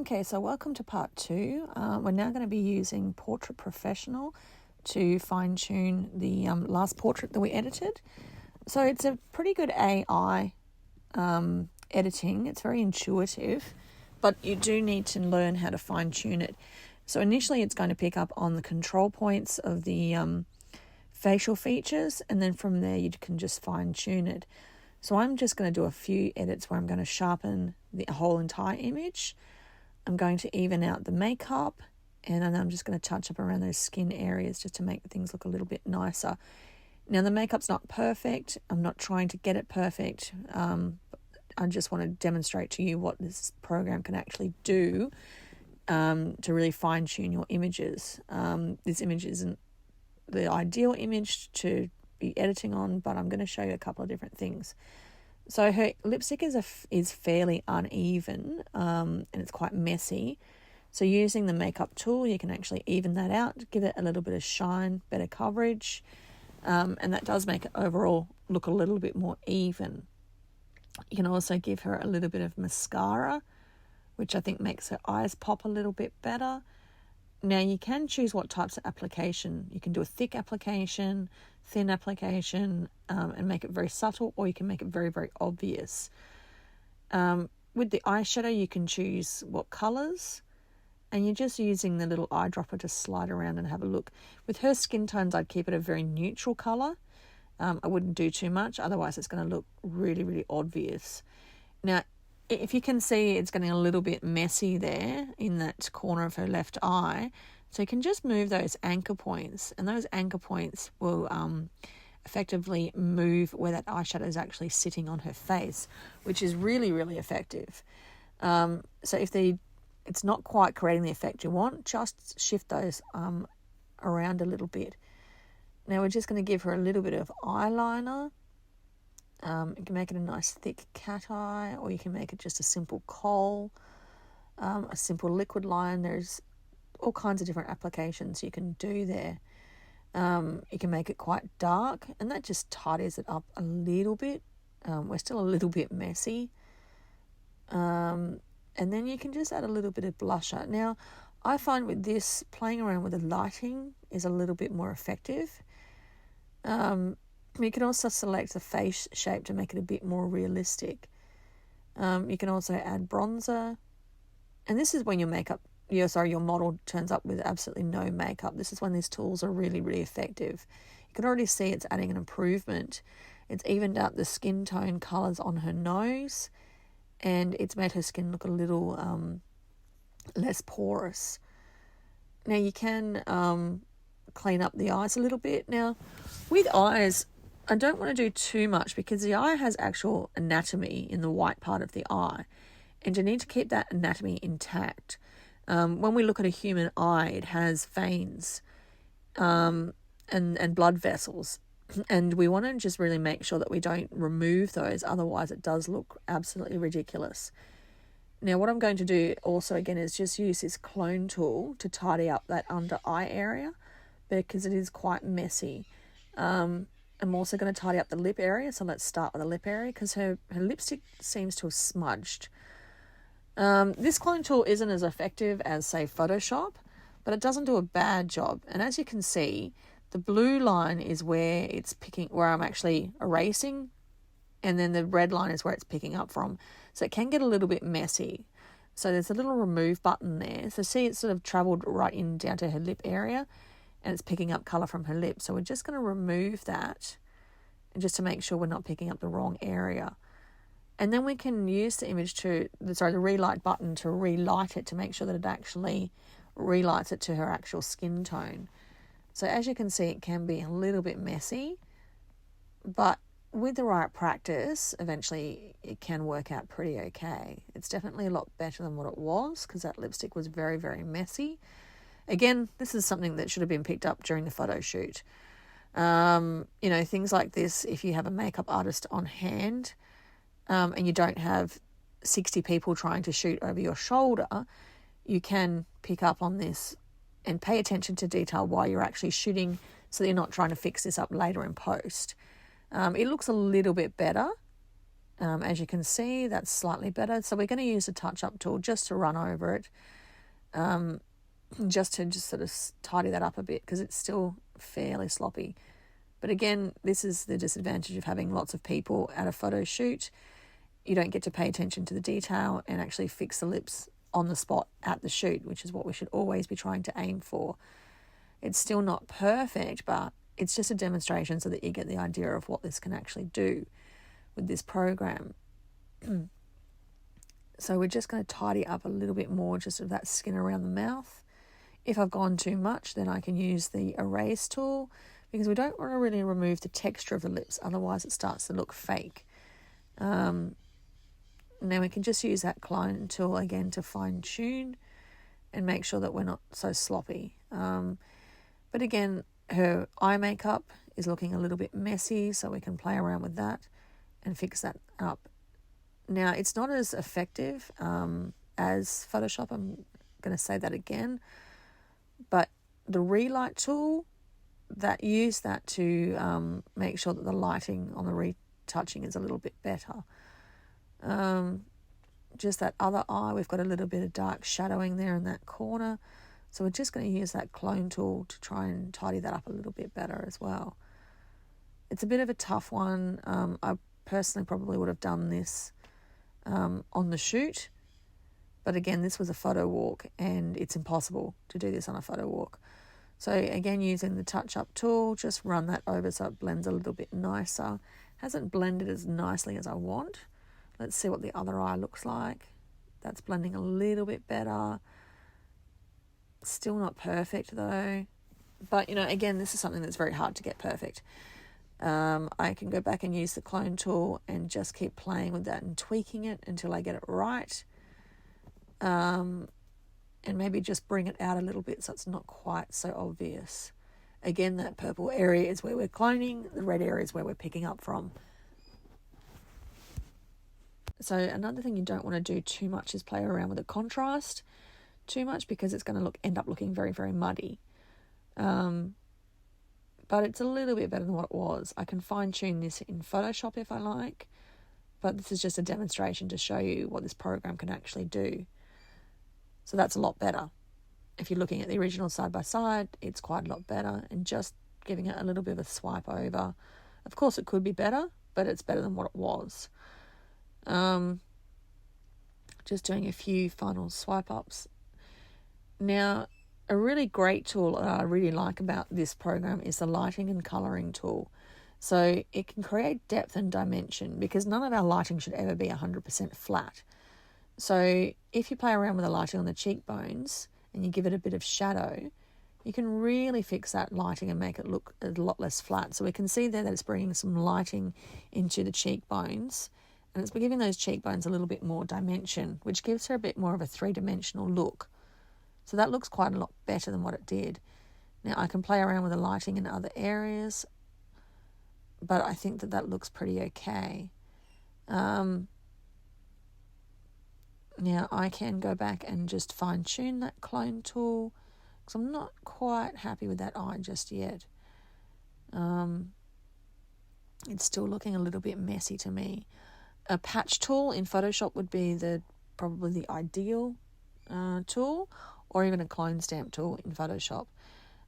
Okay, so welcome to part 2. We're now going to be using Portrait Professional to fine-tune the last portrait that we edited. So it's a pretty good AI editing. It's very intuitive, but you do need to learn how to fine-tune it. So initially it's going to pick up on the control points of the facial features, and then from there you can just fine-tune it. So I'm just going to do a few edits where I'm going to sharpen the whole entire image. I'm going to even out the makeup, and then I'm just going to touch up around those skin areas just to make things look a little bit nicer. Now, the makeup's not perfect. I'm not trying to get it perfect. I just want to demonstrate to you what this program can actually do to really fine-tune your images. This image isn't the ideal image to be editing on, but I'm going to show you a couple of different things. So her lipstick is fairly uneven, and it's quite messy. So using the makeup tool, you can actually even that out, give it a little bit of shine, better coverage, and that does make it overall look a little bit more even. You can also give her a little bit of mascara, which I think makes her eyes pop a little bit better. Now you can choose what types of application. You can do a thick application, thin application, and make it very subtle, or you can make it very, very obvious. With the eyeshadow, you can choose what colours, and you're just using the little eyedropper to slide around and have a look. With her skin tones, I'd keep it a very neutral colour. I wouldn't do too much, otherwise it's going to look really, really obvious. Now, if you can see, it's getting a little bit messy there in that corner of her left eye. So you can just move those anchor points, and those anchor points will effectively move where that eyeshadow is actually sitting on her face, which is really, really effective. So if it's not quite creating the effect you want, just shift those around a little bit. Now we're just going to give her a little bit of eyeliner. You can make it a nice thick cat eye, or you can make it just a simple kohl, a simple liquid line. There's all kinds of different applications you can do there. You can make it quite dark, and that just tidies it up a little bit. We're still a little bit messy. And then you can just add a little bit of blusher. Now, I find with this, playing around with the lighting is a little bit more effective. You can also select the face shape to make it a bit more realistic. You can also add bronzer. And this is when your model turns up with absolutely no makeup. This is when these tools are really, really effective. You can already see it's adding an improvement. It's evened out the skin tone colours on her nose, and it's made her skin look a little less porous. Now you can clean up the eyes a little bit. Now, with eyes, I don't want to do too much because the eye has actual anatomy in the white part of the eye, and you need to keep that anatomy intact. When we look at a human eye, it has veins and blood vessels, and we want to just really make sure that we don't remove those, otherwise it does look absolutely ridiculous. Now what I'm going to do also again is just use this clone tool to tidy up that under eye area because it is quite messy. I'm also going to tidy up the lip area, so let's start with the lip area because her lipstick seems to have smudged. This clone tool isn't as effective as, say, Photoshop, but it doesn't do a bad job. And as you can see, the blue line is where I'm actually erasing, and then the red line is where it's picking up from. So it can get a little bit messy. So there's a little remove button there. So see, it's sort of travelled right in down to her lip area, and it's picking up colour from her lips. So we're just going to remove that, and just to make sure we're not picking up the wrong area. And then we can use the relight button to relight it to make sure that it actually relights it to her actual skin tone. So as you can see, it can be a little bit messy, but with the right practice, eventually it can work out pretty okay. It's definitely a lot better than what it was because that lipstick was very, very messy. Again, this is something that should have been picked up during the photo shoot. Things like this, if you have a makeup artist on hand, and you don't have 60 people trying to shoot over your shoulder, you can pick up on this and pay attention to detail while you're actually shooting so that you're not trying to fix this up later in post. It looks a little bit better As you can see, that's slightly better. So we're going to use a touch-up tool just to run over it, just to sort of tidy that up a bit because it's still fairly sloppy. But again, this is the disadvantage of having lots of people at a photo shoot. You don't get to pay attention to the detail and actually fix the lips on the spot at the shoot, which is what we should always be trying to aim for. It's still not perfect, but it's just a demonstration so that you get the idea of what this can actually do with this program. So we're just going to tidy up a little bit more just of that skin around the mouth. If I've gone too much, then I can use the erase tool because we don't want to really remove the texture of the lips, otherwise it starts to look fake. Now we can just use that clone tool again to fine tune and make sure that we're not so sloppy. But again, her eye makeup is looking a little bit messy, so we can play around with that and fix that up. Now, it's not as effective as Photoshop. I'm going to say that again. But the relight tool, use that to make sure that the lighting on the retouching is a little bit better. Just that other eye, we've got a little bit of dark shadowing there in that corner. So we're just going to use that clone tool to try and tidy that up a little bit better as well. It's a bit of a tough one. I personally probably would have done this on the shoot. But again, this was a photo walk and it's impossible to do this on a photo walk. So again, using the touch-up tool, just run that over so it blends a little bit nicer. Hasn't blended as nicely as I want. Let's see what the other eye looks like. That's blending a little bit better. Still not perfect though. But, again, this is something that's very hard to get perfect. I can go back and use the clone tool and just keep playing with that and tweaking it until I get it right. And maybe just bring it out a little bit so it's not quite so obvious. Again, that purple area is where we're cloning. The red area is where we're picking up from. So another thing you don't want to do too much is play around with the contrast too much because it's going to end up looking very, very muddy. But it's a little bit better than what it was. I can fine tune this in Photoshop if I like, but this is just a demonstration to show you what this program can actually do. So that's a lot better. If you're looking at the original side by side, it's quite a lot better, and just giving it a little bit of a swipe over. Of course, it could be better, but it's better than what it was. Just doing a few final swipe ups. Now, a really great tool that I really like about this program is the lighting and colouring tool. So it can create depth and dimension because none of our lighting should ever be 100% flat. So if you play around with the lighting on the cheekbones and you give it a bit of shadow, you can really fix that lighting and make it look a lot less flat. So we can see there that it's bringing some lighting into the cheekbones, and it's giving those cheekbones a little bit more dimension, which gives her a bit more of a three-dimensional look. So that looks quite a lot better than what it did. Now I can play around with the lighting in other areas, but I think that looks pretty okay. Now I can go back and just fine tune that clone tool because I'm not quite happy with that eye just yet. It's still looking a little bit messy to me. A patch tool in Photoshop would be probably the ideal tool, or even a clone stamp tool in Photoshop.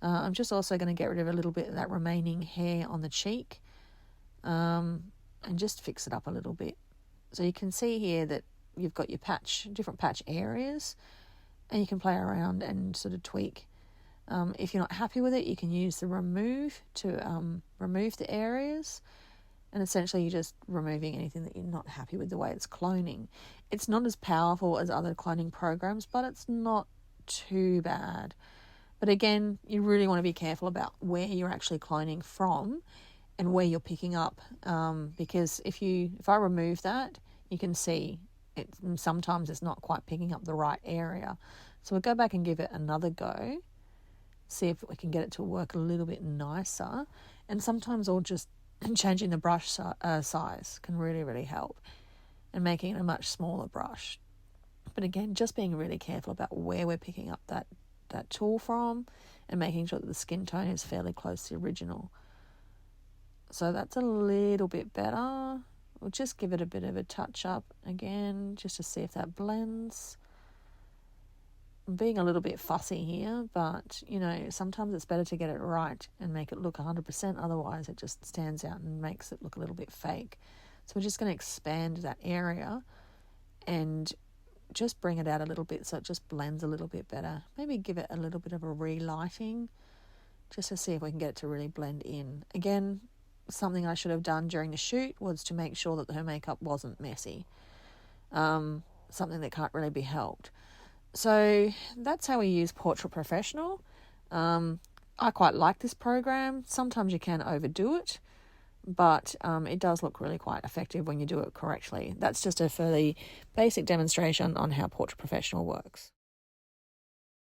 I'm just also going to get rid of a little bit of that remaining hair on the cheek and just fix it up a little bit. So you can see here that you've got your different patch areas, and you can play around and sort of tweak. If you're not happy with it, you can use the remove to remove the areas, and essentially you're just removing anything that you're not happy with the way it's cloning. It's not as powerful as other cloning programs, but it's not too bad. But again, you really want to be careful about where you're actually cloning from and where you're picking up, because if I remove that, you can see sometimes it's not quite picking up the right area. So we'll go back and give it another go, see if we can get it to work a little bit nicer. And sometimes just changing the brush size can really, really help, and making it a much smaller brush. But again, just being really careful about where we're picking up that tool from and making sure that the skin tone is fairly close to the original. So that's a little bit better. We'll just give it a bit of a touch up again, just to see if that blends. I'm being a little bit fussy here, but, sometimes it's better to get it right and make it look 100%. Otherwise, it just stands out and makes it look a little bit fake. So we're just going to expand that area and just bring it out a little bit so it just blends a little bit better. Maybe give it a little bit of a relighting just to see if we can get it to really blend in. Again, something I should have done during the shoot was to make sure that her makeup wasn't messy. Something that can't really be helped. So that's how we use Portrait Professional. I quite like this program. Sometimes you can overdo it, but it does look really quite effective when you do it correctly. That's just a fairly basic demonstration on how Portrait Professional works.